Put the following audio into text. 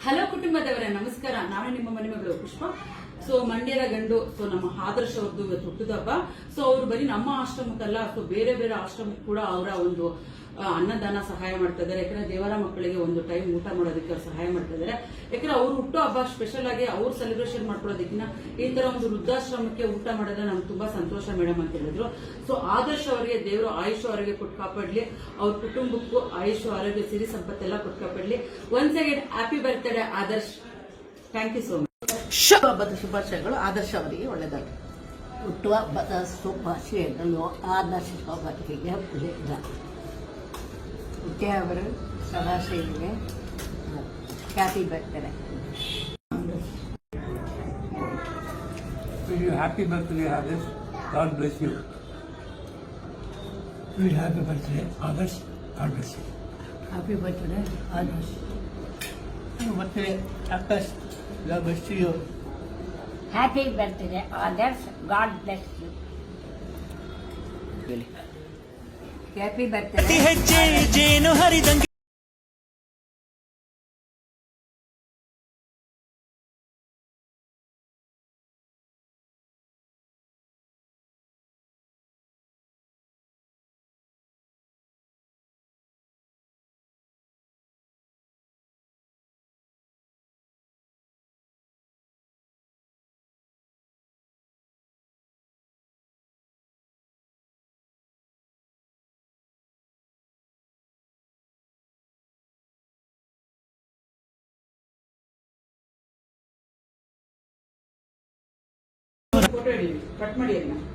Hello ಕುಟುಂಬದವರೇ, ನಮಸ್ಕಾರ. ನಾನು ನಿಮ್ಮ ಮನೆ ಮಗಳು ಪುಷ್ಪ. ಸೊ ಮಂಡ್ಯದ ಗಂಡು, ಸೊ ನಮ್ಮ ಆದರ್ಶ ಅವ್ರದ್ದು ಇವತ್ತು ಹುಟ್ಟುದಬ್ಬ. ಸೊ ಅವ್ರು ಬರೀ ನಮ್ಮ ಆಶ್ರಮಕ್ಕಲ್ಲ, ಸೊ ಬೇರೆ ಬೇರೆ ಆಶ್ರಮಕ್ಕೆ ಕೂಡ ಅವರ ಒಂದು ಅನ್ನದಾನ ಸಹಾಯ ಮಾಡ್ತಾ ಇದ್ದಾರೆ. ಯಾಕಂದ್ರೆ ದೇವರ ಮಕ್ಕಳಿಗೆ ಒಂದು ಟೈಮ್ ಊಟ ಮಾಡೋದಕ್ಕೆ ಅವ್ರು ಸಹಾಯ ಮಾಡ್ತಾ ಇದ್ದಾರೆ. ಯಾಕಂದ್ರೆ ಅವ್ರು ಹುಟ್ಟೋ ಹಬ್ಬ ಸ್ಪೆಷಲ್ ಆಗಿ ಅವ್ರು ಸೆಲೆಬ್ರೇಷನ್ ಮಾಡ್ಕೊಳ್ಳೋದಕ್ಕಿಂತ ಈ ತರ ಒಂದು ವೃದ್ಧಾಶ್ರಮಕ್ಕೆ ಊಟ ಮಾಡಿದ್ರೆ ನಮ್ಗೆ ತುಂಬಾ ಸಂತೋಷ ಮೇಡಮ್ ಅಂತ ಹೇಳಿದ್ರು. ಸೊ ಆದರ್ಶ ಅವರಿಗೆ ದೇವರು ಆಯುಷ್ ಅವರಿಗೆ ಕೊಟ್ಟು ಕಾಪಾಡ್ಲಿ, ಅವ್ರ ಕುಟುಂಬಕ್ಕೂ ಆಯುಷ್ ಆರೋಗ್ಯ ಸಿರಿ ಸಂಪತ್ತೆಲ್ಲ ಕೊಟ್ಟು ಕಾಪಾಡ್ಲಿ. Once again happy birthday Adarsh. Thank you so much. ಹಬ್ಬದ ಶುಭಾಶಯಗಳು ಆದರ್ಶ ಅವರಿಗೆ ಒಳ್ಳೆಯದಾಗಲಿ. ಹುಟ್ಟುಹಬ್ಬದ ಶುಭಾಶಯಗಳು ಆದರ್ಶ ಅವರಿಗೆ ಒಳ್ಳೆಯದಾಗಲಿ. ಹುಟ್ಟೆ ಅವರು ಶುಭಾಶಯಗಳಿಗೆ happy birthday. Happy birthday, Adarsh. God bless you. Happy birthday, Adarsh. God bless you. Happy birthday, Adarsh. Happy birthday, Adarsh. God bless you. Happy birthday, Adarsh. God bless you. Happy birthday. ಹೆಜ್ಜೆ ಜೇನು ಹರಿದಂಗೆ photo ಹಿಡಿವಿ, cut ಮಾಡಿ ಅದನ್ನ.